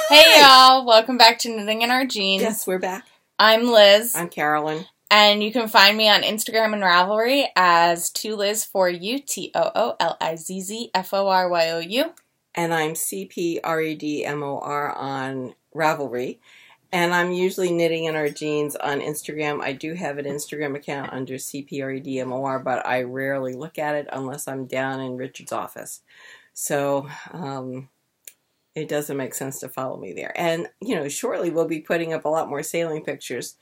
Hey y'all, welcome back to Knitting in Our Jeans. Yes, we're back. I'm Liz. I'm Carolyn. And you can find me on Instagram and Ravelry as Toolizzforyou, Toolizzforyou. And I'm cpredmor on Ravelry. And I'm usually Knitting in Our Jeans on Instagram. I do have an Instagram account under cpredmor, but I rarely look at it unless I'm down in Richard's office. So, it doesn't make sense to follow me there. And, shortly we'll be putting up a lot more sailing pictures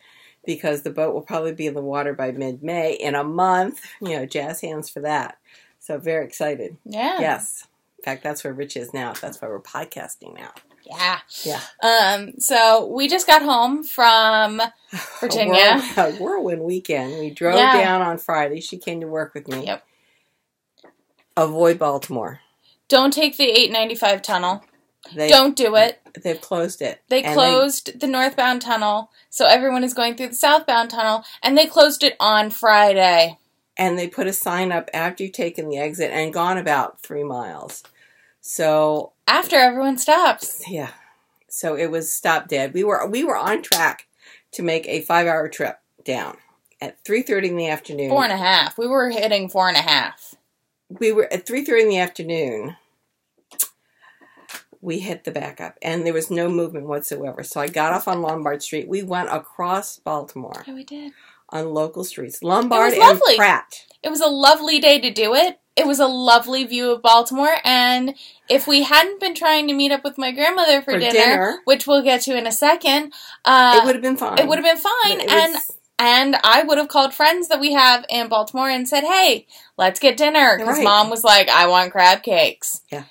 because the boat will probably be in the water by mid-May. In a month, jazz hands for that. So very excited. Yeah. Yes. In fact, that's where Rich is now. That's why we're podcasting now. Yeah. Yeah. So we just got home from Virginia. A whirlwind weekend. We drove down on Friday. She came to work with me. Yep. Avoid Baltimore. Don't take the 895 tunnel. Don't do it. They've closed it. They closed the northbound tunnel, so everyone is going through the southbound tunnel, and they closed it on Friday. And they put a sign up after you've taken the exit and gone about 3 miles. So after everyone stops. Yeah. So it was stop dead. We were on track to make a 5-hour trip down at 3:30 in the afternoon. 4.5. We were hitting 4.5. We were at 3:30 in the afternoon. We hit the backup, and there was no movement whatsoever. So I got off on Lombard Street. We went across Baltimore. Yeah, we did. On local streets. Lombard and Pratt. It was a lovely day to do it. It was a lovely view of Baltimore, and if we hadn't been trying to meet up with my grandmother for dinner, which we'll get to in a second, it would have been fine. It would have been fine, and I would have called friends that we have in Baltimore and said, hey, let's get dinner, because Mom was like, I want crab cakes. Yeah.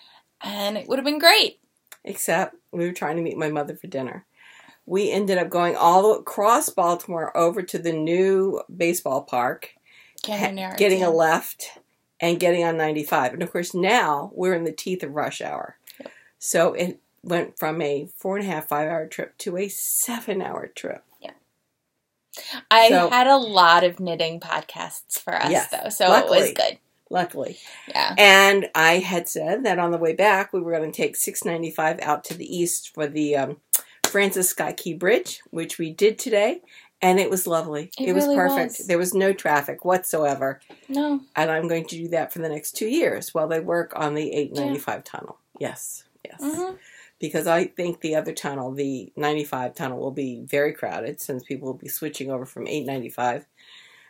And it would have been great. Except we were trying to meet my mother for dinner. We ended up going all across Baltimore over to the new baseball park, getting a left, and getting on 95. And, of course, now we're in the teeth of rush hour. Yep. So it went from a 4.5, 5-hour trip to a 7-hour trip. Yeah. I had a lot of knitting podcasts for us, though, so luckily, it was good. Luckily. Yeah. And I had said that on the way back, we were going to take 695 out to the east for the Francis Scott Key Bridge, which we did today. And it was lovely. It was really perfect. There was no traffic whatsoever. No. And I'm going to do that for the next 2 years while they work on the 895 tunnel. Yes. Yes. Mm-hmm. Because I think the other tunnel, the 95 tunnel, will be very crowded since people will be switching over from 895.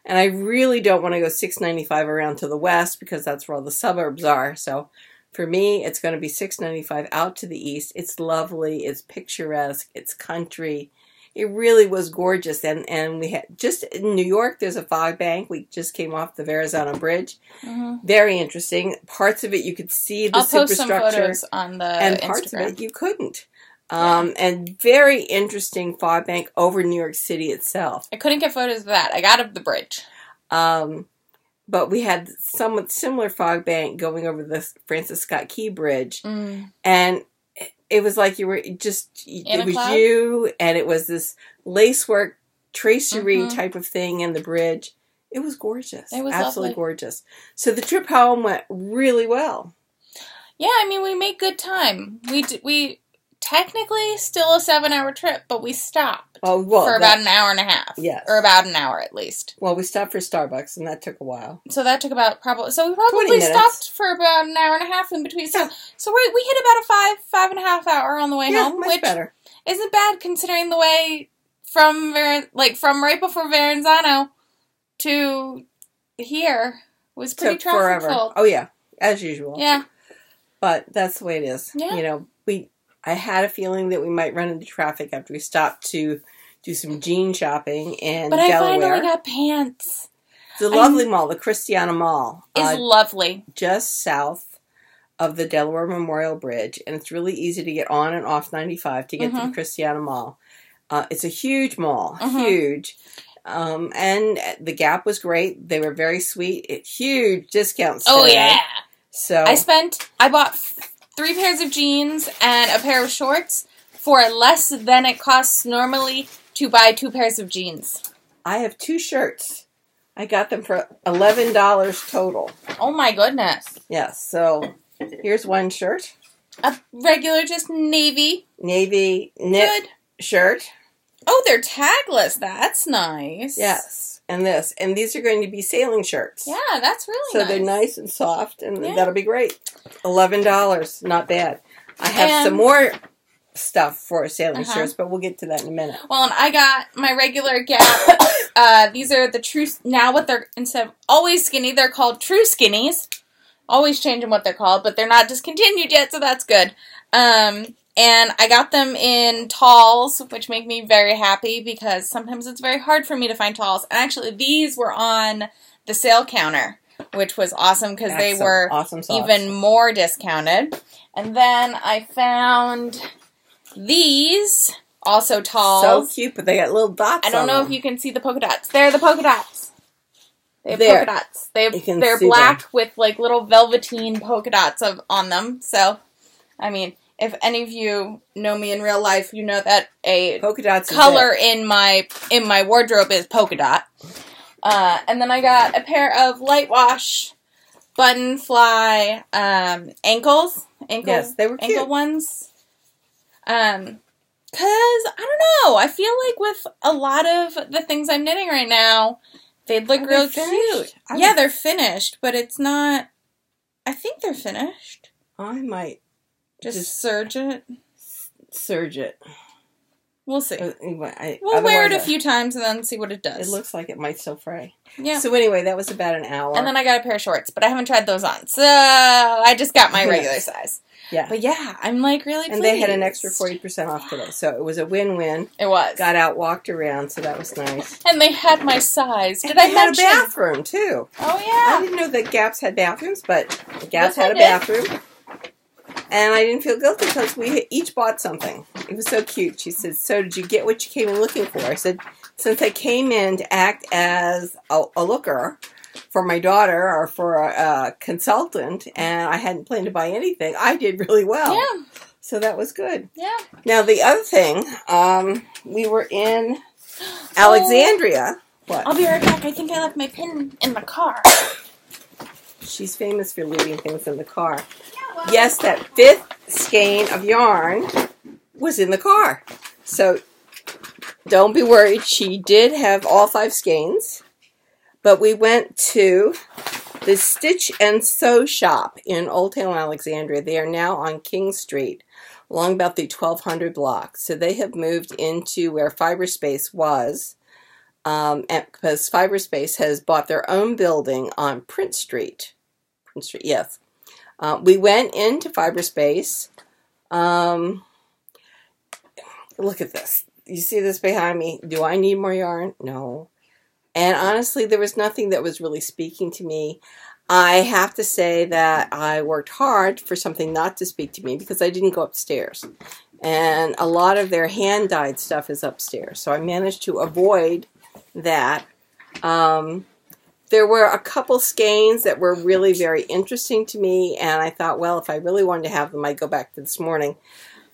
And I really don't want to go 695 around to the west because that's where all the suburbs are. So for me, it's going to be 695 out to the east. It's lovely. It's picturesque. It's country. It really was gorgeous. And we had, just in New York, there's a fog bank. We just came off the Verrazano Bridge. Mm-hmm. Very interesting. Parts of it you could see the superstructure. I'll post some photos on the and Instagram. Parts of it you couldn't. And very interesting fog bank over New York City itself. I couldn't get photos of that. I got of the bridge. But we had somewhat similar fog bank going over the Francis Scott Key Bridge. Mm. And it was like you were just, it was you, and it was this lacework tracery type of thing in the bridge. It was gorgeous. It was absolutely gorgeous. So the trip home went really well. Yeah, I mean, we made good time. We technically still a 7-hour trip, but we stopped for about an hour and a half. Yes. Or about an hour at least. Well, we stopped for Starbucks, and that took a while. So that took we probably stopped for about an hour and a half in between. So we hit about a 5.5 hour on the way home, much which better. Isn't bad considering the way from right before Verrazano to here was pretty traffic full. Oh yeah, as usual. Yeah. But that's the way it is. Yeah. I had a feeling that we might run into traffic after we stopped to do some jean shopping in Delaware. But I finally got pants. It's a lovely mall. The Christiana Mall is lovely. Just south of the Delaware Memorial Bridge. And it's really easy to get on and off 95 to get to the Christiana Mall. It's a huge mall. Huge. And the Gap was great. They were very sweet. Huge discounts. Oh, yeah. So I bought 3 pairs of jeans and a pair of shorts for less than it costs normally to buy 2 pairs of jeans. I have 2 shirts. I got them for $11 total. Oh my goodness. Yes, so here's one shirt. A regular, just navy knit shirt. Oh, they're tagless. That's nice. Yes. And this. And these are going to be sailing shirts. Yeah, that's really nice. So they're nice and soft, and that'll be great. $11. Not bad. I have some more stuff for sailing shirts, but we'll get to that in a minute. Well, and I got my regular Gap. These are the true... Now what they're... Instead of always skinny, they're called true skinnies. Always changing what they're called, but they're not discontinued yet, so that's good. And I got them in talls, which make me very happy because sometimes it's very hard for me to find talls. And actually, these were on the sale counter, which was awesome because they were even more discounted. And then I found these, also talls. So cute, but they got little dots on them. I don't know if you can see the polka dots. They're the polka dots. They have polka dots. They're black with like little velveteen polka dots on them. So, I mean... If any of you know me in real life, you know that a polka dots color in my wardrobe is polka dot. And then I got a pair of light wash button fly ankles. Yes, they were cute. Ankle ones. Cause I don't know. I feel like with a lot of the things I'm knitting right now, they'd look real cute. Yeah, they're finished, but it's not. I think they're finished. I might. Just serge it? Serge it. We'll see. We'll wear it a few times and then see what it does. It looks like it might still fray. Yeah. So anyway, that was about an hour. And then I got a pair of shorts, but I haven't tried those on. So I just got my regular size. Yeah. But yeah, I'm like really pleased. And they had an extra 40% off today. So it was a win-win. It was. Got out, walked around, so that was nice. And they had my size. Did I mention? They had a bathroom, too. Oh, yeah. I didn't know that Gaps had bathrooms, but Gaps had a bathroom. And I didn't feel guilty because we each bought something. It was so cute. She said, so did you get what you came in looking for? I said, since I came in to act as a looker for my daughter or for a consultant, and I hadn't planned to buy anything, I did really well. Yeah. So that was good. Yeah. Now, the other thing, we were in Alexandria. What? I'll be right back. I think I left my pin in the car. She's famous for leaving things in the car. Yes, that 5th skein of yarn was in the car. So don't be worried. She did have all 5 skeins. But we went to the Stitch and Sew shop in Old Town Alexandria. They are now on King Street, along about the 1200 block. So they have moved into where Fibre Space was. Because Fibre Space has bought their own building on Prince Street. Prince Street, yes. We went into Fibre Space. Look at this. You see this behind me? Do I need more yarn? No. And honestly, there was nothing that was really speaking to me. I have to say that I worked hard for something not to speak to me because I didn't go upstairs. And a lot of their hand-dyed stuff is upstairs. So I managed to avoid that. There were a couple skeins that were really very interesting to me, and I thought, well, if I really wanted to have them, I'd go back to this morning.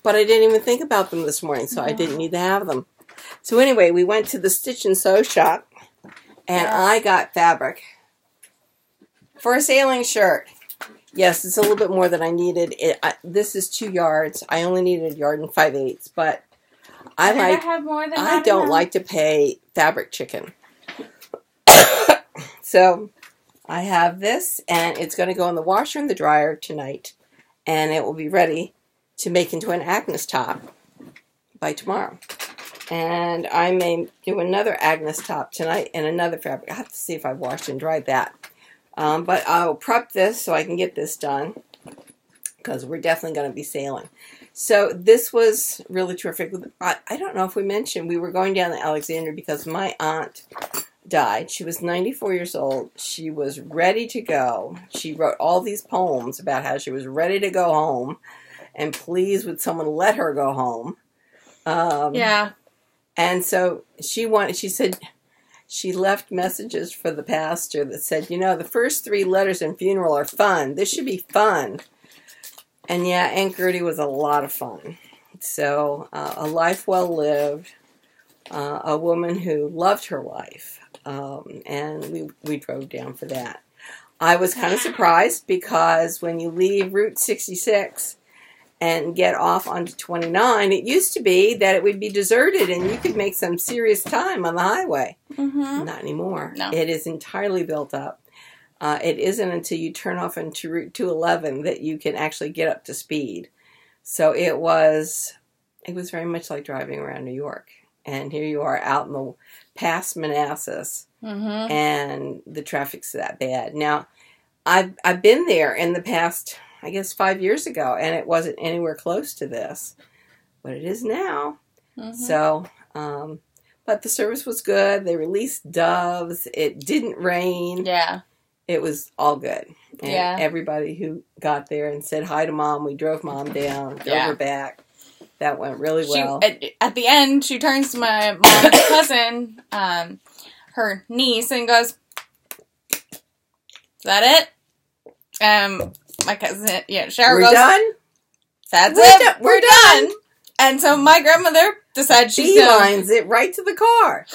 But I didn't even think about them this morning, so I didn't need to have them. So anyway, we went to the Stitch and Sew shop, and I got fabric for a sailing shirt. Yes, it's a little bit more than I needed. This is 2 yards. I only needed 1 yard and 5/8, but I don't like to pay fabric chicken. So I have this, and it's going to go in the washer and the dryer tonight, and it will be ready to make into an Agnes top by tomorrow. And I may do another Agnes top tonight in another fabric. I have to see if I washed and dried that. But I'll prep this so I can get this done, because we're definitely going to be sailing. So this was really terrific. I don't know if we mentioned we were going down to Alexandria because my aunt died. She was 94 years old. She was ready to go. She wrote all these poems about how she was ready to go home, and please would someone let her go home. Yeah. And so she said she left messages for the pastor that said, you know, the first 3 letters in funeral are fun. This should be fun. And yeah, Aunt Gertie was a lot of fun. So a life well lived, a woman who loved her life. And we drove down for that. I was kind of surprised because when you leave Route 66 and get off onto 29, it used to be that it would be deserted and you could make some serious time on the highway. Mm-hmm. Not anymore. No. It is entirely built up. It isn't until you turn off into Route 211 that you can actually get up to speed. So it was very much like driving around New York. And here you are out in the past Manassas, Mm-hmm. and the traffic's that bad. Now, I've been there in the past, I guess 5 years ago, and it wasn't anywhere close to this, but it is now. Mm-hmm. So, but the service was good. They released doves. It didn't rain. Yeah. It was all good. And Yeah. everybody who got there and said hi to Mom, we drove Mom down, drove her back. That went really well. At the end, she turns to my mom's cousin, her niece, and goes, "Is that it?" My cousin, Cheryl We're goes, done? "That's We're it. done. We're done." And so my grandmother decides she's Beelines it right to the car.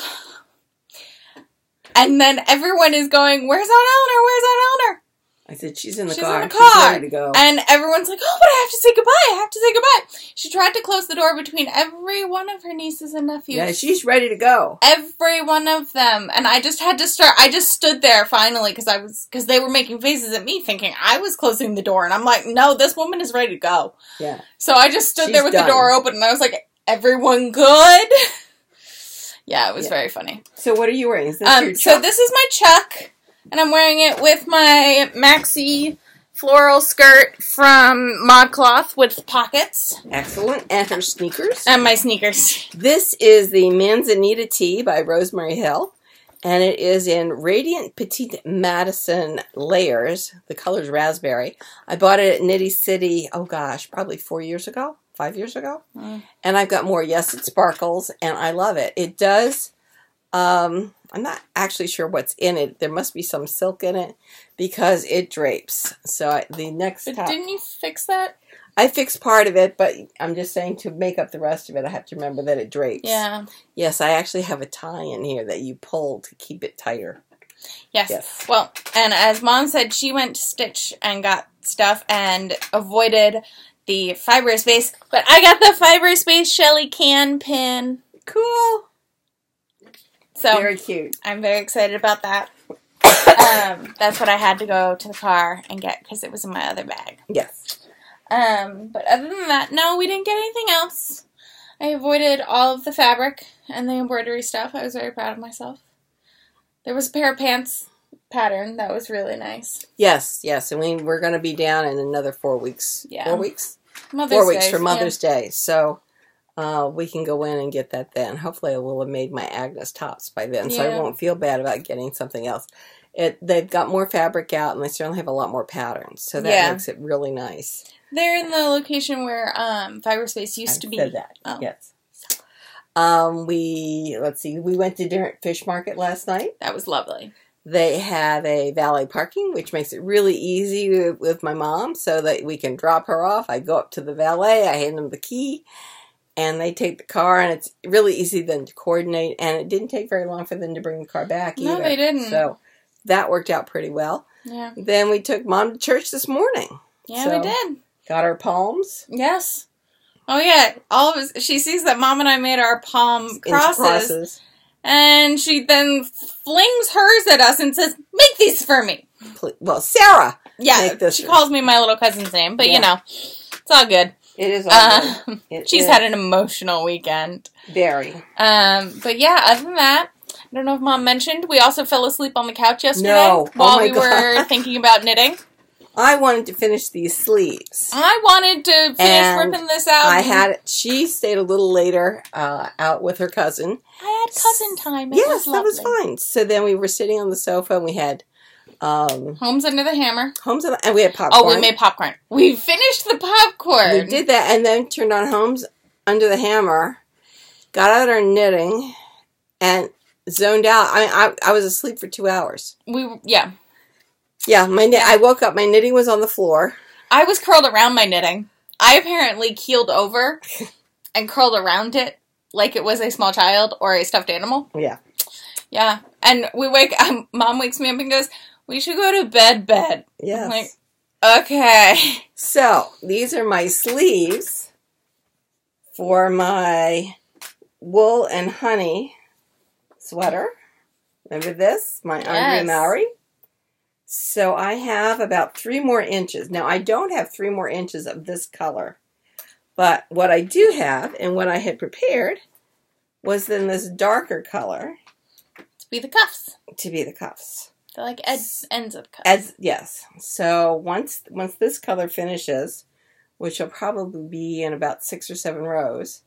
And then everyone is going, "Where's Aunt Eleanor? Where's Aunt Eleanor?" I said, she's in the She's car. in the car. She's ready to go. And everyone's like, "Oh, but I have to say goodbye. I have to say goodbye." She tried to close the door between every one of her nieces and nephews. Yeah, she's ready to go. Every one of them. And I just had to start. I just stood there finally because they were making faces at me thinking I was closing the door. And I'm like, no, this woman is ready to go. Yeah. So I just stood She's there with done. the door open and I was like, everyone good? Yeah, it was very funny. So what are you wearing? Is this your So Chuck? this is my Chuck. And I'm wearing it with my maxi floral skirt from ModCloth with pockets. Excellent. And her sneakers. And my sneakers. This is the Manzanita tee by Rosemary Hill. And it is in Radiant Petite Madison layers. The color's raspberry. I bought it at Nitty City, probably 4 years ago. 5 years ago. And I've got more. Yes, it sparkles. And I love it. It does. I'm not actually sure what's in it. There must be some silk in it because it drapes. So the next But top, didn't you fix that? I fixed part of it, but I'm just saying to make up the rest of it, I have to remember that it drapes. Yeah. Yes, I actually have a tie in here that you pull to keep it tighter. Yes. Well, and as Mom said, she went to Stitch and got stuff and avoided the Fibre Space. But I got the Fibre Space Shelli Can pin. Cool. So Very cute. I'm very excited about that. That's what I had to go to the car and get because it was in my other bag. Yes. But other than that, no, we didn't get anything else. I avoided all of the fabric and the embroidery stuff. I was very proud of myself. There was a pair of pants pattern that was really nice. Yes. And we're going to be down in another 4 weeks. Yeah. 4 weeks? Mother's 4 weeks Day, for Mother's Day. So we can go in and get that then. Hopefully I will have made my Agnes tops by then, so I won't feel bad about getting something else. They've got more fabric out, and they certainly have a lot more patterns, so that makes it really nice. They're in the location where Fibre Space used to be. Said that. Oh. Yes. We went to Durant Fish Market last night. That was lovely. They have a valet parking, which makes it really easy with my mom, so that we can drop her off. I go up to the valet, I hand them the key, and they take the car, and it's really easy then to coordinate, and it didn't take very long for them to bring the car back either. No, they didn't. So that worked out pretty well. Yeah. Then we took Mom to church this morning. Yeah, So, we did. Got our palms. Yes. Oh, yeah. All of us, she sees that Mom and I made our palm crosses. And she then flings hers at us and says, "Make these for me." Well, Sarah. Yeah, she calls me my little cousin's name, but you know, it's all good. It is all good. She's had an emotional weekend. Very. But yeah, other than that, I don't know if Mom mentioned, we also fell asleep on the couch yesterday Oh while we were thinking about knitting. I wanted to finish these sleeves. I wanted to finish ripping this out. She stayed a little later out with her cousin. I had cousin time. Yes, that was fine. So then we were sitting on the sofa and we had Homes Under the Hammer. And we had popcorn. Oh, we made popcorn. We finished the popcorn. We did that and then turned on Homes Under the Hammer, got out our knitting, and zoned out. I was asleep for 2 hours. Yeah, I woke up. My knitting was on the floor. I was curled around my knitting. I apparently keeled over and curled around it like it was a small child or a stuffed animal. Yeah. Yeah. And Mom wakes me up and goes, "We should go to bed. Yes. I'm like, Okay. So, these are my sleeves for my wool and honey sweater. Remember this? My Andrea Mowry. So, I have about 3 more inches. Now, I don't have 3 more inches of this color. But what I do have, and what I had prepared, was then this darker color. To be the cuffs. To be the cuffs. They're like ends of cuffs. Yes. So once this color finishes, which will probably be in about 6 or 7 rows,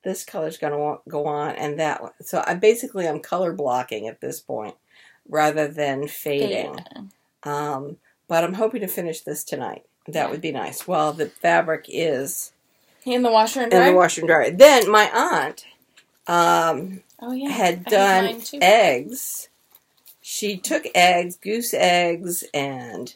this color's going to go on, and that one. So I'm color blocking at this point, rather than fading. But I'm hoping to finish this tonight. That would be nice. Well, the fabric is in the washer and dryer. In the washer and dryer. Then my aunt had done eggs. She took eggs, goose eggs, and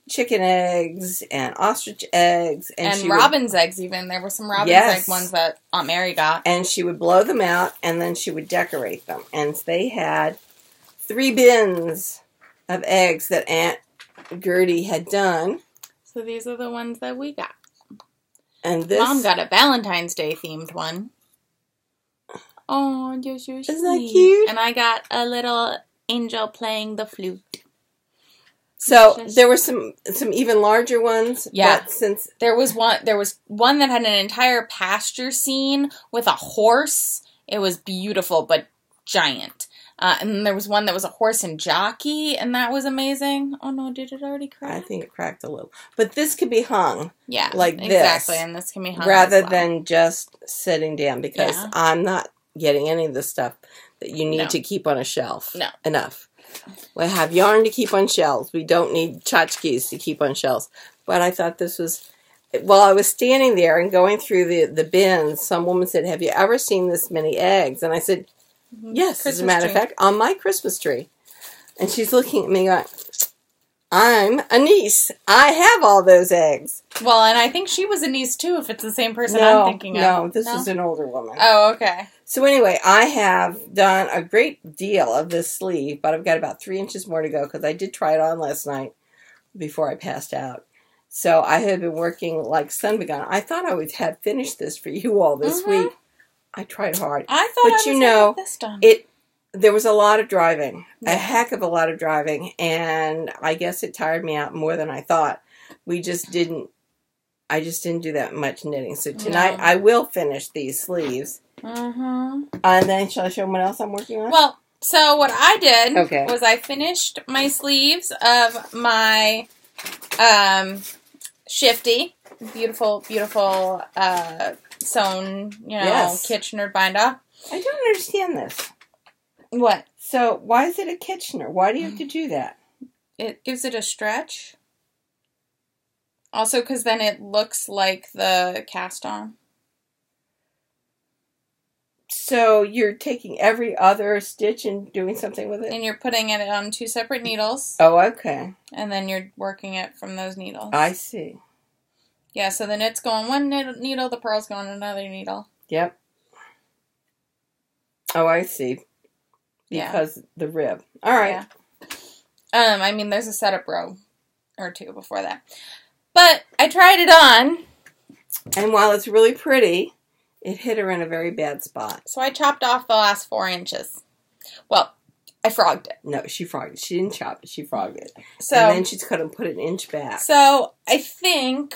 chicken eggs, and ostrich eggs. And robin's eggs even. There were some robin's egg ones that Aunt Mary got. And she would blow them out, and then she would decorate them. And they had 3 bins of eggs that Aunt Gertie had done. So these are the ones that we got. And this... Mom got a Valentine's Day themed one. Oh, you're so sweet. Isn't that cute? And I got a little angel playing the flute. So there were some even larger ones. Yeah. But since there was one that had an entire pasture scene with a horse. It was beautiful but giant. And then there was one that was a horse and jockey, and that was amazing. Oh no, did it already crack? I think it cracked a little. But this could be hung. Yeah. Like this. Exactly, and this can be hung rather than just sitting down, because I'm not getting any of the stuff that you need to keep on a shelf. No. Enough. We have yarn to keep on shelves. We don't need tchotchkes to keep on shelves. But I thought this was... While I was standing there and going through the bins, some woman said, "Have you ever seen this many eggs?" And I said, "Yes, Christmas as a matter of fact, on my Christmas tree." And she's looking at me going, "I'm a niece. I have all those eggs." Well, and I think she was a niece too, if it's the same person I'm thinking of. No, this is an older woman. Oh, okay. So anyway, I have done a great deal of this sleeve, but I've got about 3 inches more to go, because I did try it on last night before I passed out. So I have been working like sun begun. I thought I would have finished this for you all this week. I tried hard. I thought I was going to have this done. There was a lot of driving, a heck of a lot of driving, and I guess it tired me out more than I thought. I just didn't do that much knitting. So tonight I will finish these sleeves. And then shall I show them what else I'm working on? Well, so what I did was I finished my sleeves of my Shifty. Beautiful, beautiful sewn, Kitchener bind-off. I don't understand this. What? So, why is it a Kitchener? Why do you have to do that? It gives it a stretch. Also, because then it looks like the cast-on. So, you're taking every other stitch and doing something with it? And you're putting it on 2 separate needles. Oh, okay. And then you're working it from those needles. I see. Yeah, so the knit's going one needle, the purl's going another needle. Yep. Oh, I see. Because the rib. All right. Yeah. I mean, there's a setup row or 2 before that. But I tried it on. And while it's really pretty, it hit her in a very bad spot. So I chopped off the last 4 inches. Well, I frogged it. No, she frogged it. She didn't chop it. She frogged it. So, and then she's going to put an inch back. So I think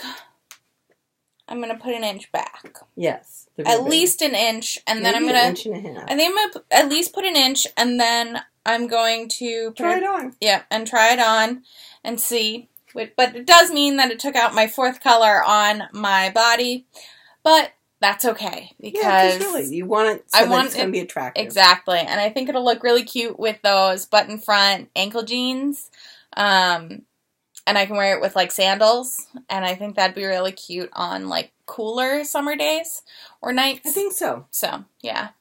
I'm going to put an inch back. Yes. At least an inch. And then I'm going to... an inch and a half. I think I'm going to at least put an inch. And then I'm going to... Try it on. Yeah, and try it on and see. But it does mean that it took out my 4th color on my body. But... that's okay, because really, you want it so that it's going to be attractive. Exactly, and I think it'll look really cute with those button front ankle jeans, and I can wear it with like sandals, and I think that'd be really cute on like cooler summer days or nights. I think so. So yeah,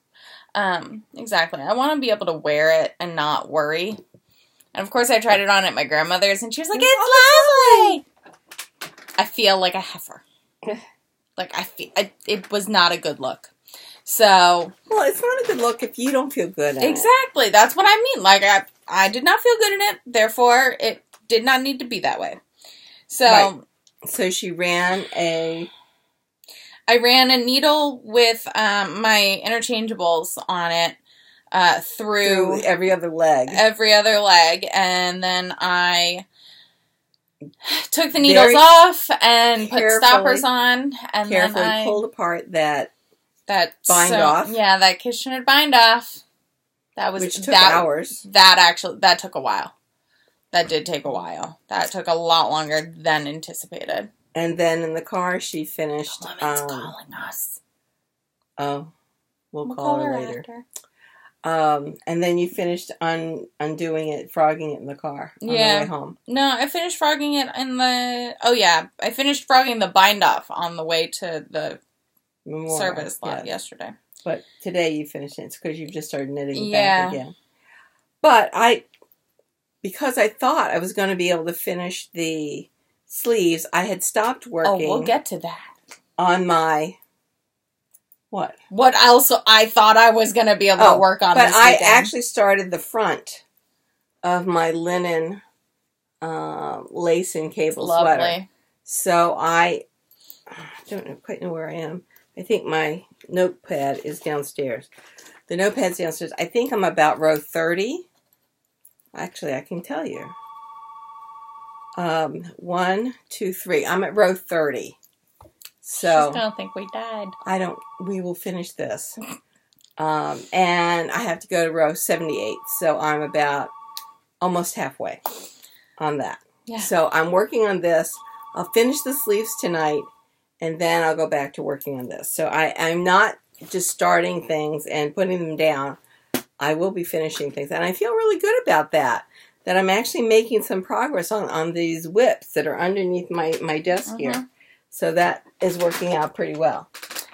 exactly. I want to be able to wear it and not worry. And of course, I tried it on at my grandmother's, and she was like, "It's lovely." I feel like a heifer. Like, it was not a good look. So... Well, it's not a good look if you don't feel good in it. Exactly. That's what I mean. Like, I did not feel good in it. Therefore, it did not need to be that way. So... Right. So she ran a... I ran a needle with my interchangeables on it through every other leg. Every other leg. And then I took the needles off and put stoppers on. And then I pulled apart that bind off. Yeah, that kitchen bind off. Which took hours. That took a while. That did take a while. That took a lot longer than anticipated. And then in the car, she finished... Woman's calling us. Oh, we'll call her later. After. And then you finished undoing it, frogging it in the car on the way home. No, I finished frogging it in the... Oh, yeah. I finished frogging the bind-off on the way to the service lot yesterday. But today you finished it. It's because you've just started knitting it back again. But because I thought I was going to be able to finish the sleeves, I had stopped working. Oh, we'll get to that. On my... What? What else I thought I was going to be able to work on this weekend. But I actually started the front of my linen lace and cable sweater. So I don't quite know where I am. I think my notepad is downstairs. The notepad's downstairs. I think I'm about row 30. Actually, I can tell you. 1, 2, 3. I'm at row 30. So I don't think we died. We will finish this. And I have to go to row 78. So I'm about almost halfway on that. Yeah. So I'm working on this. I'll finish the sleeves tonight. And then I'll go back to working on this. So I'm not just starting things and putting them down. I will be finishing things. And I feel really good about that. That I'm actually making some progress on these whips that are underneath my desk here. So that is working out pretty well.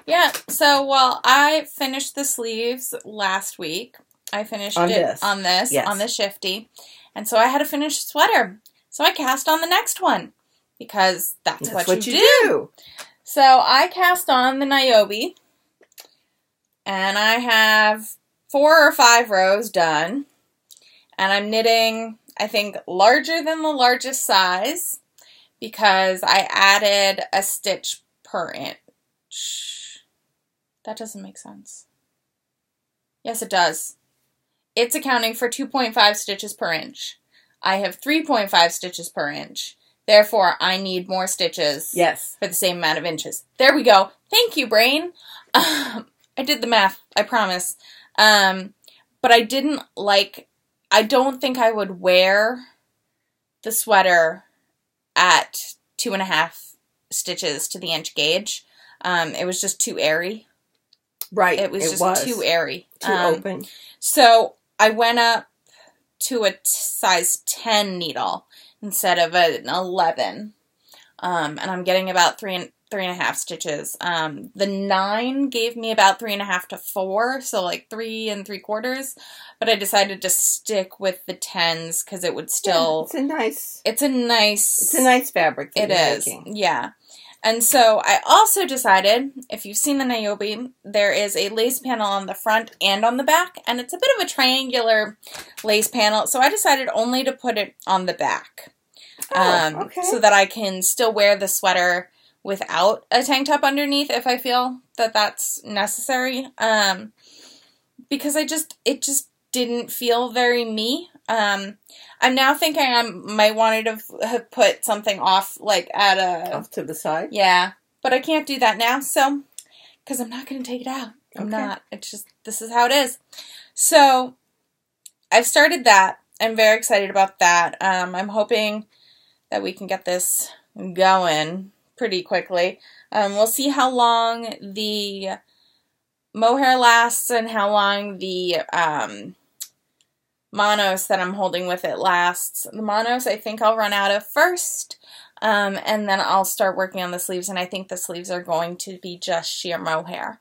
Yeah. So, I finished the sleeves last week. I finished on the Shifty. And so I had to finish a sweater. So I cast on the next one. Because that's what you do. So I cast on the Niobe, and I have 4 or 5 rows done, and I'm knitting, I think, larger than the largest size, because I added a stitch per inch. That doesn't make sense. Yes, it does. It's accounting for 2.5 stitches per inch. I have 3.5 stitches per inch. Therefore, I need more stitches for the same amount of inches. There we go. Thank you, brain. I did the math, I promise. But I don't think I would wear the sweater at 2.5 stitches to the inch gauge. It was just too airy. Right. It was too airy. Too open. So I went up to a size 10 needle instead of an 11. And I'm getting about 3.5 stitches. The 9 gave me about 3.5 to 4, so like 3 3/4. But I decided to stick with the 10s because it would still... It's a nice fabric that you're making. Yeah. And so I also decided, if you've seen the Niobe, there is a lace panel on the front and on the back, and it's a bit of a triangular lace panel, so I decided only to put it on the back. So that I can still wear the sweater without a tank top underneath if I feel that that's necessary. Because it just didn't feel very me. I'm now thinking I might want to have put something off, like off to the side? Yeah. But I can't do that now, so, because I'm not going to take it out. I'm not. It's just, this is how it is. So, I've started that. I'm very excited about that. I'm hoping that we can get this going pretty quickly. We'll see how long the mohair lasts and how long the monos that I'm holding with it lasts. The monos I think I'll run out of first, and then I'll start working on the sleeves, and I think the sleeves are going to be just sheer mohair.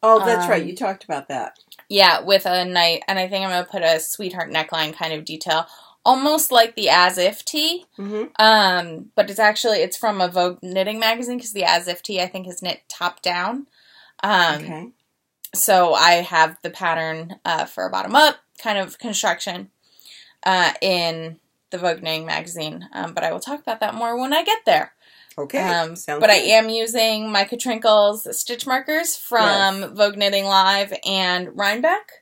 Oh, that's right. You talked about that. Yeah, with a night, and I think I'm going to put a sweetheart neckline kind of detail, almost like the As If tee, but it's from a Vogue knitting magazine, because the As If tee I think is knit top down. So I have the pattern for a bottom up kind of construction in the Vogue knitting magazine, but I will talk about that more when I get there. Okay. Sounds but good. I am using my Katrinkles stitch markers from Vogue Knitting Live and Rhinebeck.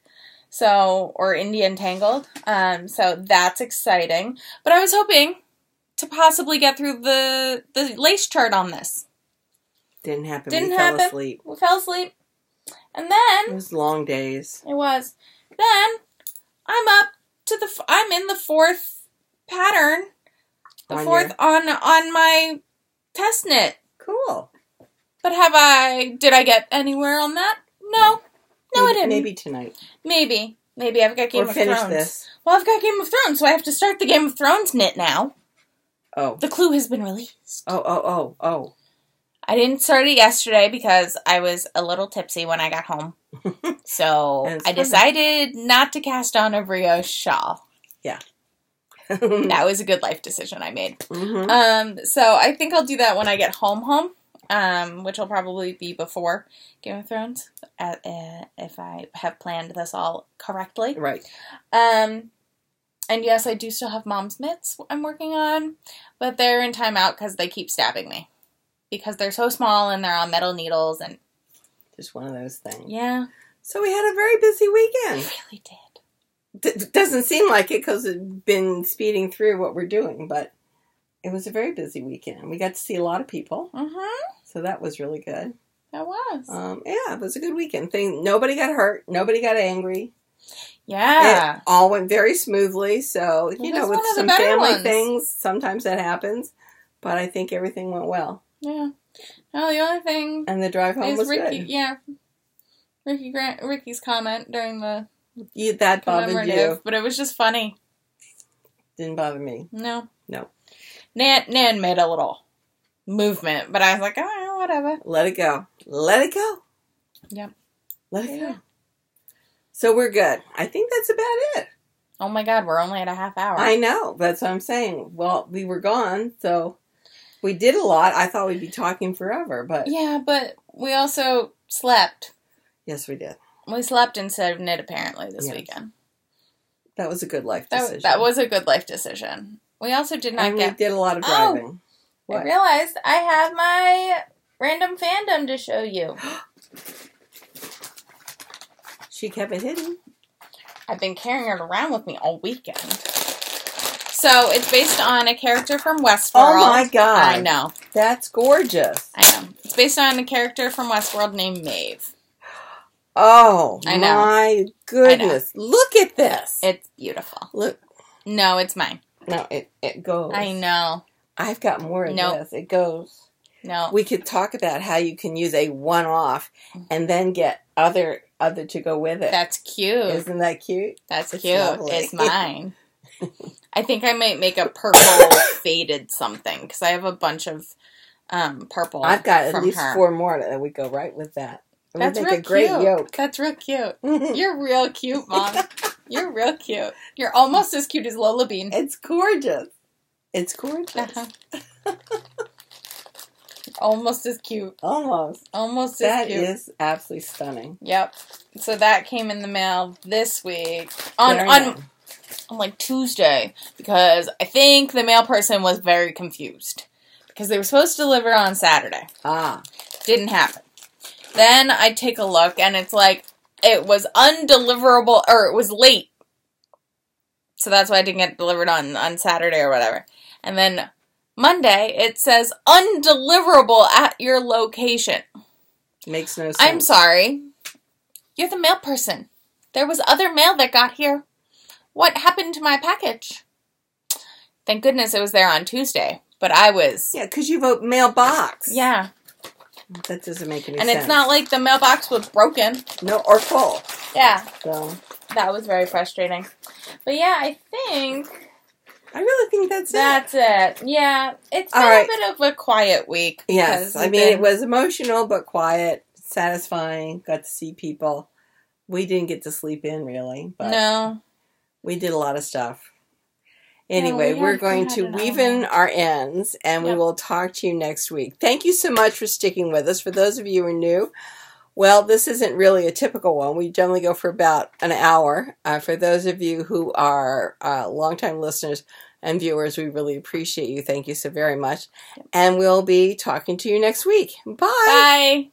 Or Indian Tangled. So that's exciting. But I was hoping to possibly get through the lace chart on this. Didn't happen. Didn't we happen. fell asleep. We fell asleep. And then... It was long days. It was. Then, I'm in the fourth pattern. The fourth on my test knit. Cool. But did I get anywhere on that? No. No, I didn't. Maybe tonight. Maybe I've got Game of Thrones. Finish this. Well, I've got Game of Thrones, so I have to start the Game of Thrones knit now. Oh. The clue has been released. Oh. I didn't start it yesterday because I was a little tipsy when I got home. So I decided not to cast on a brioche shawl. Yeah. That was a good life decision I made. Mm-hmm. So I think I'll do that when I get home, which will probably be before Game of Thrones, if I have planned this all correctly. Right. And yes, I do still have Mom's mitts I'm working on, but they're in timeout because they keep stabbing me. Because they're so small and they're on metal needles and... Just one of those things. Yeah. So we had a very busy weekend. It really did. It doesn't seem like it because it's been speeding through what we're doing, but it was a very busy weekend. We got to see a lot of people. Mm-hmm. So that was really good. That was. Yeah, it was a good weekend. Nobody got hurt. Nobody got angry. Yeah. It all went very smoothly. So, with some family things, sometimes that happens. But I think everything went well. Yeah. No, the only thing... And the drive home was Ricky, good. Yeah. Ricky's comment during the... That bothered you. But it was just funny. Didn't bother me. No. Nan made a little movement, but I was like, oh, whatever. Let it go. Let it go. Yep. Let it go. So we're good. I think that's about it. Oh my God, we're only at a half hour. I know. That's what I'm saying. Well, we were gone, so we did a lot. I thought we'd be talking forever, but... Yeah, but we also slept. Yes, we did. We slept instead of knit, apparently, this weekend. That was a good life decision. That was a good life decision. We also did not we did a lot of driving. I realized I have my random fandom to show you. She kept it hidden. I've been carrying it around with me all weekend. So, it's based on a character from Westworld. Oh my God. I know. That's gorgeous. I know. It's based on a character from Westworld named Maeve. Oh, I know. My goodness. Look at this. It's beautiful. Look. No, it's mine. No, it goes. I know. I've got more of this. It goes. No. We could talk about how you can use a one-off and then get other to go with it. That's cute. Isn't that cute? That's cute. Lovely. It's mine. I think I might make a purple faded something because I have a bunch of purple. I've got at least her. 4 more that would go right with that. It That's would make real a great cute. yoke. That's real cute. You're real cute, Mom. You're real cute. You're almost as cute as Lola Bean. It's gorgeous. It's gorgeous. Uh-huh. Almost as cute. Almost. Almost as cute. That is absolutely stunning. Yep. So that came in the mail this week on like Tuesday because I think the mail person was very confused because they were supposed to deliver on Saturday. Didn't happen. Then I take a look and it's like it was undeliverable or it was late. So that's why I didn't get delivered on Saturday or whatever. And then Monday it says undeliverable at your location. Makes no sense. I'm sorry. You're the mail person. There was other mail that got here. What happened to my package? Thank goodness it was there on Tuesday. But I was... Yeah, because you vote mailbox. Yeah. That doesn't make any sense. And it's not like the mailbox was broken. No, or full. Yeah. So that was very frustrating. But yeah, I really think that's it. That's it. Yeah. It's been a bit of a quiet week. Yes. I mean, it was emotional, but quiet, satisfying. Got to see people. We didn't get to sleep in, really. But no. We did a lot of stuff. Anyway, we're going to weave in our ends, and we will talk to you next week. Thank you so much for sticking with us. For those of you who are new, well, this isn't really a typical one. We generally go for about an hour. For those of you who are longtime listeners, And viewers, we really appreciate you. Thank you so very much. And we'll be talking to you next week. Bye. Bye.